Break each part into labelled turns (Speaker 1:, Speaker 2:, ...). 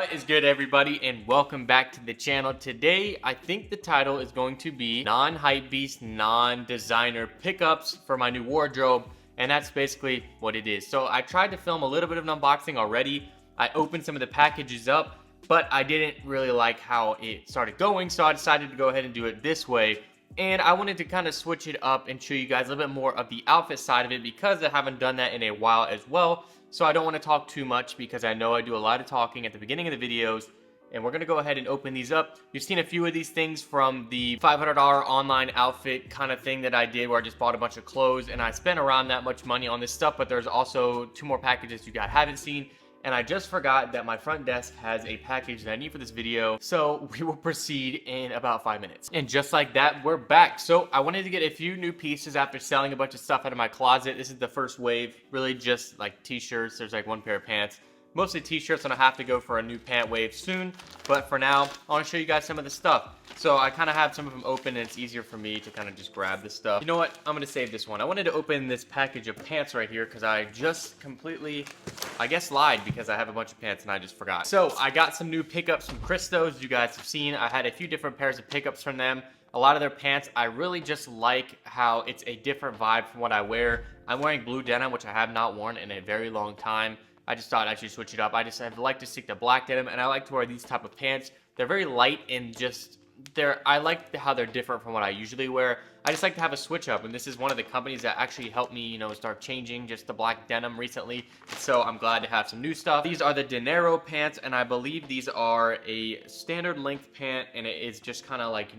Speaker 1: What is good, everybody, and welcome back to the channel. Today I think the title is going to be non-hypebeast, non-designer pickups for my new wardrobe, and that's basically what it is. So I tried to film a little bit of an unboxing already. I opened some of the packages up, but I didn't really like how it started going, so I decided to go ahead and do it this way. And I wanted to kind of switch it up and show you guys a little bit more of the outfit side of it because I haven't done that in a while as well. So I don't want to talk too much because I know I do a lot of talking at the beginning of the videos. And we're going to go ahead and open these up. You've seen a few of these things from the $500 online outfit kind of thing that I did where I just bought a bunch of clothes and I spent around that much money on this stuff. But there's also two more packages you guys haven't seen. And I just forgot that my front desk has a package that I need for this video. So we will proceed in about 5 minutes. And just like that, we're back. So I wanted to get a few new pieces after selling a bunch of stuff out of my closet. This is the first wave, really just like t-shirts. There's like one pair of pants. Mostly t-shirts, and I have to go for a new pant wave soon. But for now, I want to show you guys some of the stuff. So I kind of have some of them open, and it's easier for me to kind of just grab this stuff. You know what? I'm going to save this one. I wanted to open this package of pants right here because I just completely, I guess, lied because I have a bunch of pants and I just forgot. So I got some new pickups from Christos. You guys have seen I had a few different pairs of pickups from them. A lot of their pants, I really just like how it's a different vibe from what I wear. I'm wearing blue denim, which I have not worn in a very long time. I just thought I'd actually switch it up. I like to stick to black denim, and I like to wear these type of pants. They're very light and just, I like how they're different from what I usually wear. I just like to have a switch up, and this is one of the companies that actually helped me, start changing just the black denim recently. So I'm glad to have some new stuff. These are the Dinero pants, and I believe these are a standard length pant, and it is just kind of like,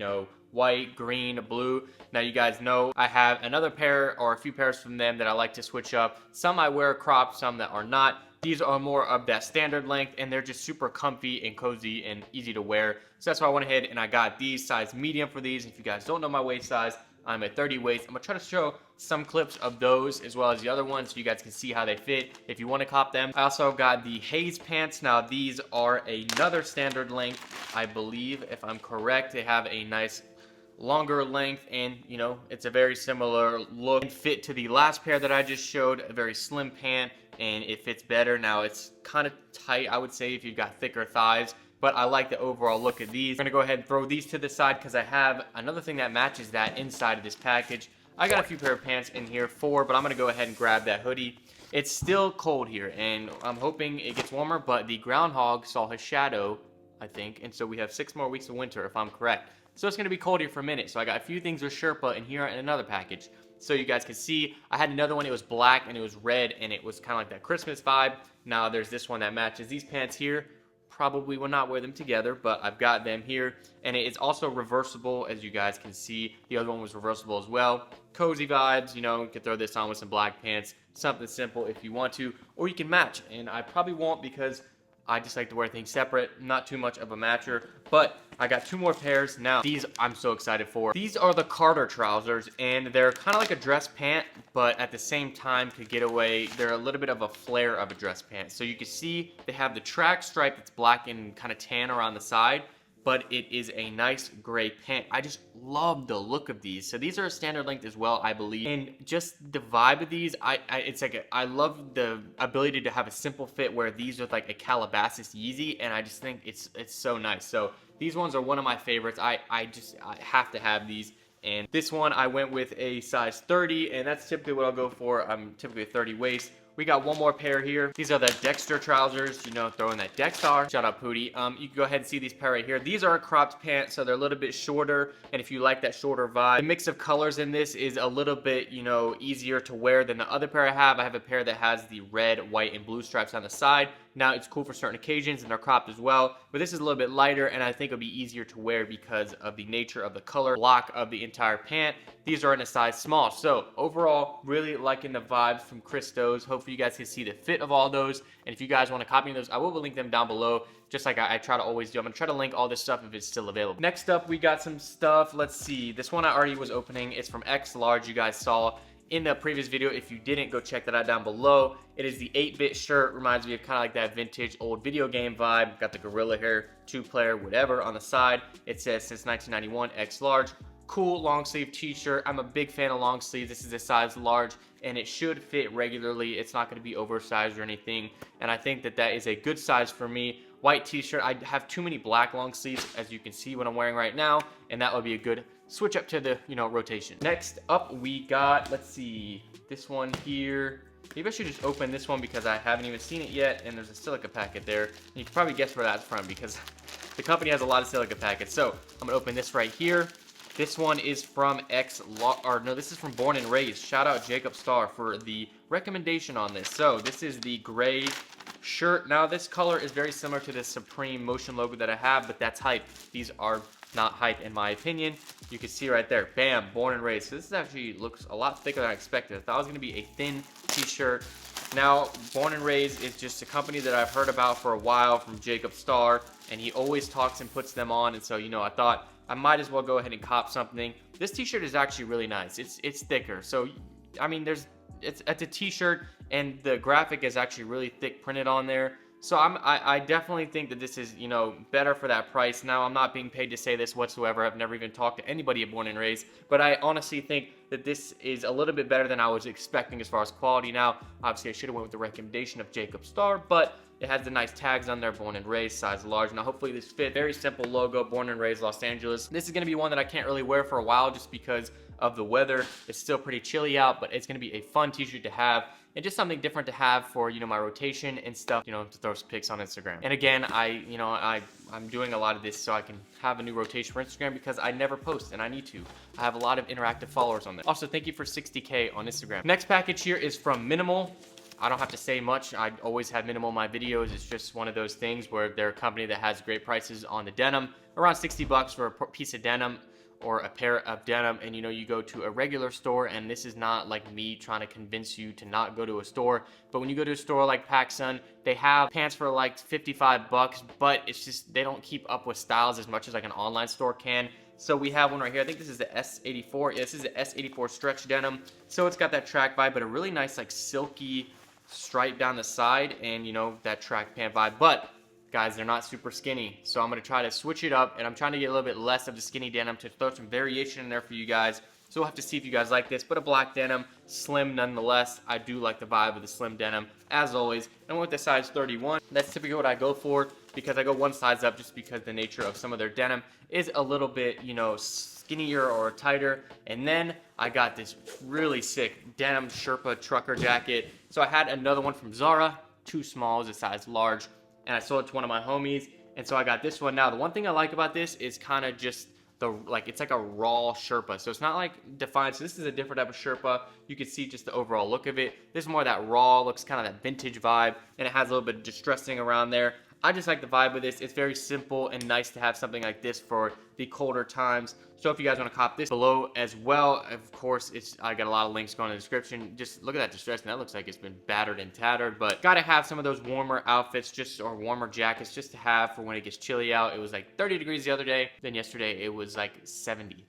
Speaker 1: white, green, blue. Now you guys know I have another pair or a few pairs from them that I like to switch up. Some I wear cropped, some that are not. These are more of that standard length, and they're just super comfy and cozy and easy to wear. So that's why I went ahead and I got these size medium for these. If you guys don't know my waist size, I'm at 30 waist. I'm gonna try to show some clips of those as well as the other ones so you guys can see how they fit if you want to cop them. I also got the Haze pants. Now these are another standard length, I believe, if I'm correct. They have a nice longer length, and it's a very similar look and fit to the last pair that I just showed. A very slim pant, and it fits better. Now it's kind of tight, I would say, if you've got thicker thighs, but I like the overall look of these. I'm gonna go ahead and throw these to the side because I have another thing that matches that inside of this package. I got a few pair of pants in here, but I'm gonna go ahead and grab that hoodie. It's still cold here, and I'm hoping it gets warmer, but the groundhog saw his shadow, I think, and so we have 6 more weeks of winter if I'm correct. So it's going to be cold here for a minute. So I got a few things with Sherpa in here and another package. So you guys can see, I had another one, it was black and it was red and it was kind of like that Christmas vibe. Now there's this one that matches these pants here. Probably will not wear them together, but I've got them here. And it is also reversible, as you guys can see. The other one was reversible as well. Cozy vibes, you could throw this on with some black pants. Something simple if you want to, or you can match. And I probably won't because I just like to wear things separate, not too much of a matcher, but I got 2 more pairs. Now, these I'm so excited for. These are the Carter trousers, and they're kind of like a dress pant, but at the same time could get away. They're a little bit of a flare of a dress pant. So you can see they have the track stripe that's black and kind of tan around the side, but it is a nice gray pant. I just love the look of these. So these are a standard length as well, I believe. And just the vibe of these, I love the ability to have a simple fit where these are like a Calabasas Yeezy, and I just think it's so nice. So these ones are one of my favorites. I have to have these. And this one I went with a size 30, and that's typically what I'll go for. I'm typically a 30 waist. We got one more pair here. These are the Dexter trousers, throwing that Dexter. Shout out Pootie. You can go ahead and see these pair right here. These are a cropped pants, so they're a little bit shorter. And if you like that shorter vibe, the mix of colors in this is a little bit, easier to wear than the other pair I have. I have a pair that has the red, white, and blue stripes on the side. Now it's cool for certain occasions, and they're cropped as well. But this is a little bit lighter, and I think it'll be easier to wear because of the nature of the color block of the entire pant. These are in a size small. So overall, really liking the vibes from Christos. Hopefully you guys can see the fit of all those. And if you guys want to copy those, I will link them down below, just like I try to always do. I'm going to try to link all this stuff if it's still available. Next up, we got some stuff. Let's see. This one I already was opening. It's from XLarge. You guys saw in the previous video. If you didn't, go check that out down below. It is the 8-bit shirt. Reminds me of kind of like that vintage old video game vibe. Got the gorilla hair, 2-player, whatever on the side. It says since 1991, XLarge. Cool long sleeve t-shirt. I'm a big fan of long sleeves. This is a size large, and it should fit regularly. It's not going to be oversized or anything, and I think that that is a good size for me. white t-shirt. I have too many black long sleeves, as you can see what I'm wearing right now, and that would be a good switch up to the, you know, rotation. Next up, we got, let's see, this one here. Maybe I should just open this one because I haven't even seen it yet, and there's a silica packet there. And you can probably guess where that's from because the company has a lot of silica packets. So I'm gonna open this right here. This one is from this is from Born and Raised. Shout out Jacob Starr for the recommendation on this. So this is the gray shirt. Now this color is very similar to the Supreme Motion logo that I have, but that's hype. These are not hype in my opinion. You can see right there, bam, Born and Raised. So this actually looks a lot thicker than I expected. I thought it was gonna be a thin t-shirt. Now, Born and Raised is just a company that I've heard about for a while from Jacob Starr, and he always talks and puts them on, and so, you know, I thought I might as well go ahead and cop something. This t-shirt is actually really nice. It's thicker, so, I mean, it's a t-shirt, and the graphic is actually really thick printed on there. So I definitely think that this is, you know, better for that price. Now, I'm not being paid to say this whatsoever. I've never even talked to anybody at Born and Raised, but I honestly think that this is a little bit better than I was expecting as far as quality. Now, obviously, I should have went with the recommendation of Jacob Starr, but it has the nice tags on there, Born and Raised, size large. Now, hopefully this fit. Very simple logo, Born and Raised, Los Angeles. This is going to be one that I can't really wear for a while just because of the weather. It's still pretty chilly out, but it's going to be a fun t-shirt to have. And just something different to have for, you know, my rotation and stuff, you know, to throw some pics on Instagram. And again, I'm doing a lot of this so I can have a new rotation for Instagram because I never post and I need to. I have a lot of interactive followers on there. Also, thank you for 60K on Instagram. Next package here is from mnml. I don't have to say much. I always have mnml in my videos. It's just one of those things where they're a company that has great prices on the denim. Around 60 bucks for a piece of denim or a pair of denim, and you know, you go to a regular store, and this is not like me trying to convince you to not go to a store, but when you go to a store like PacSun, they have pants for like 55 bucks, but it's just, they don't keep up with styles as much as like an online store can. So we have one right here. I think this is the S84. Yeah, this is the S84 stretch denim. So it's got that track vibe, but a really nice like silky stripe down the side, and you know, that track pant vibe. But guys, they're not super skinny, so I'm going to try to switch it up, and I'm trying to get a little bit less of the skinny denim to throw some variation in there for you guys. So we'll have to see if you guys like this, but a black denim, slim nonetheless. I do like the vibe of the slim denim, as always. And with the size 31, that's typically what I go for, because I go one size up just because the nature of some of their denim is a little bit, you know, skinnier or tighter. And then I got this really sick denim Sherpa trucker jacket. So I had another one from Zara, too small, is a size large, and I sold it to one of my homies, and so I got this one. Now, the one thing I like about this is kind of just it's like a raw Sherpa, so it's not like defined. So this is a different type of Sherpa. You can see just the overall look of it. This is more of that raw, looks kind of that vintage vibe, and it has a little bit of distressing around there. I just like the vibe of this. It's very simple and nice to have something like this for the colder times. So if you guys want to cop this below as well, of course, I got a lot of links going in the description. Just look at that distressing. That looks like it's been battered and tattered, but gotta have some of those warmer outfits or warmer jackets just to have for when it gets chilly out. It was like 30 degrees the other day. Then yesterday it was like 70.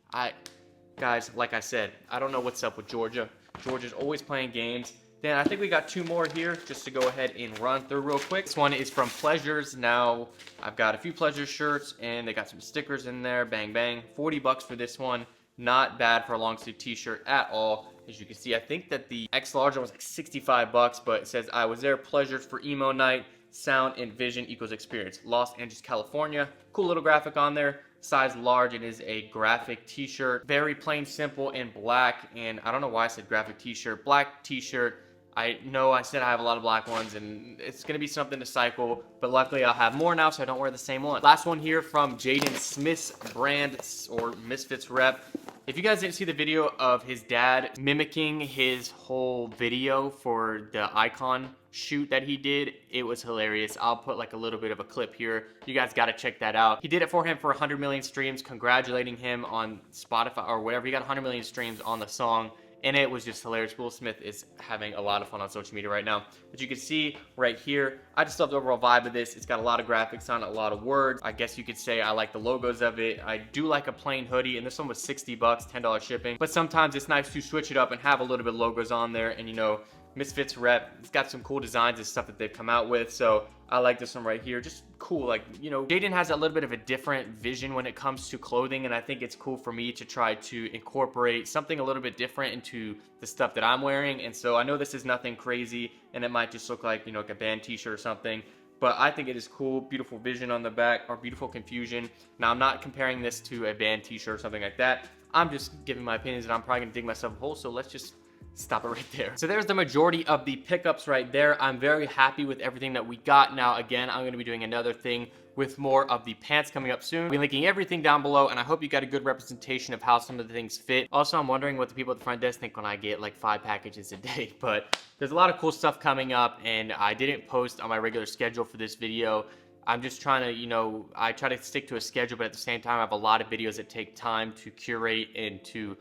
Speaker 1: Guys, like I said, I don't know what's up with Georgia. Georgia's always playing games. Then I think we got two more here just to go ahead and run through real quick. This one is from Pleaures. Now, I've got a few Pleaures shirts, and they got some stickers in there. Bang, bang. 40 bucks for this one. Not bad for a long sleeve t-shirt at all. As you can see, I think that the XLarge was like 65 bucks, but it says, I was there, Pleaures for emo night. Sound and vision equals experience. Los Angeles, California. Cool little graphic on there. Size large. It is a graphic t-shirt. Very plain, simple, and black. And I don't know why I said graphic t-shirt. Black t-shirt. I know I said I have a lot of black ones, and it's going to be something to cycle, but luckily I'll have more now, so I don't wear the same one. Last one here from Jaden Smith's brand, or Misfits Rep. If you guys didn't see the video of his dad mimicking his whole video for the icon shoot that he did, it was hilarious. I'll put like a little bit of a clip here. You guys got to check that out. He did it for him for 100 million streams, congratulating him on Spotify or whatever. He got 100 million streams on the song. And it was just hilarious. Will Smith is having a lot of fun on social media right now. But you can see right here, I just love the overall vibe of this. It's got a lot of graphics on it, a lot of words. I guess you could say I like the logos of it. I do like a plain hoodie, and this one was 60 bucks, $10 shipping. But sometimes it's nice to switch it up and have a little bit of logos on there. And you know, Misfits Rep, it's got some cool designs and stuff that they've come out with. So I like this one right here. Just cool. Like, you know, Jaden has a little bit of a different vision when it comes to clothing, and I think it's cool for me to try to incorporate something a little bit different into the stuff that I'm wearing. And so I know this is nothing crazy, and it might just look like, you know, like a band t-shirt or something, but I think it is cool. Beautiful vision on the back, or beautiful confusion. Now, I'm not comparing this to a band t-shirt or something like that. I'm just giving my opinions, and I'm probably gonna dig myself a hole, so let's just stop it right there. So there's the majority of the pickups right there. I'm very happy with everything that we got. Now, again, I'm gonna be doing another thing with more of the pants coming up soon. I'll be linking everything down below, and I hope you got a good representation of how some of the things fit. Also, I'm wondering what the people at the front desk think when I get like 5 packages a day, but there's a lot of cool stuff coming up, and I didn't post on my regular schedule for this video. I'm just trying to, you know, I try to stick to a schedule, but at the same time, I have a lot of videos that take time to curate and to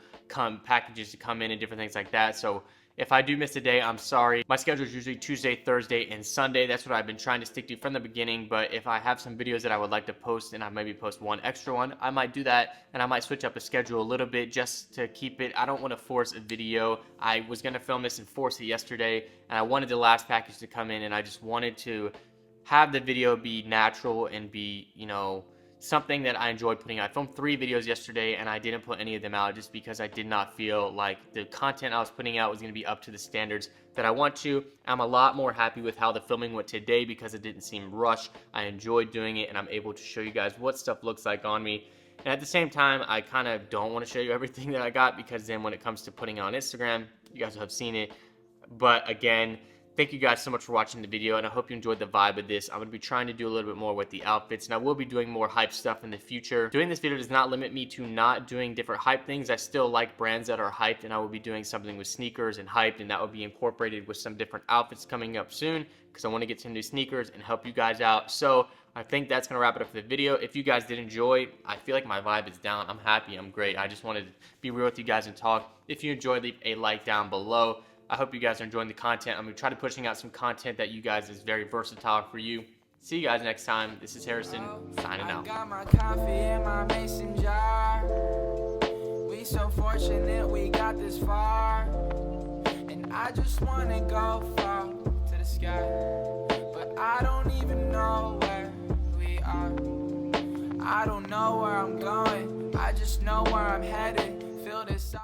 Speaker 1: packages to come in and different things like that. So if I do miss a day, I'm sorry. My schedule is usually Tuesday, Thursday, and Sunday. That's what I've been trying to stick to from the beginning. But if I have some videos that I would like to post and I maybe post one extra one, I might do that, and I might switch up the schedule a little bit just to keep it. I don't want to force a video. I was going to film this and force it yesterday, and I wanted the last package to come in, and I just wanted to have the video be natural and be, you know, something that I enjoyed putting out. I filmed 3 videos yesterday, and I didn't put any of them out just because I did not feel like the content I was putting out was going to be up to the standards that I want to. I'm a lot more happy with how the filming went today because it didn't seem rushed. I enjoyed doing it, and I'm able to show you guys what stuff looks like on me. And at the same time, I kind of don't want to show you everything that I got, because then when it comes to putting it on Instagram, you guys will have seen it. But again, thank you guys so much for watching the video, and I hope you enjoyed the vibe of this. I'm going to be trying to do a little bit more with the outfits, and I will be doing more hype stuff in the future. Doing this video does not limit me to not doing different hype things. I still like brands that are hyped, and I will be doing something with sneakers and hyped, and that will be incorporated with some different outfits coming up soon, because I want to get some new sneakers and help you guys out. So I think that's going to wrap it up for the video. If you guys did enjoy, I feel like my vibe is down. I'm happy. I'm great. I just wanted to be real with you guys and talk. If you enjoyed, leave a like down below. I hope you guys are enjoying the content. I'm going to try to pushing out some content that you guys is very versatile for you. See you guys next time. This is Harrison, signing out.
Speaker 2: I got my coffee in my mason jar. We so fortunate we got this far. And I just want to go far to the sky. But I don't even know where we are. I don't know where I'm going. I just know where I'm headed. Feel this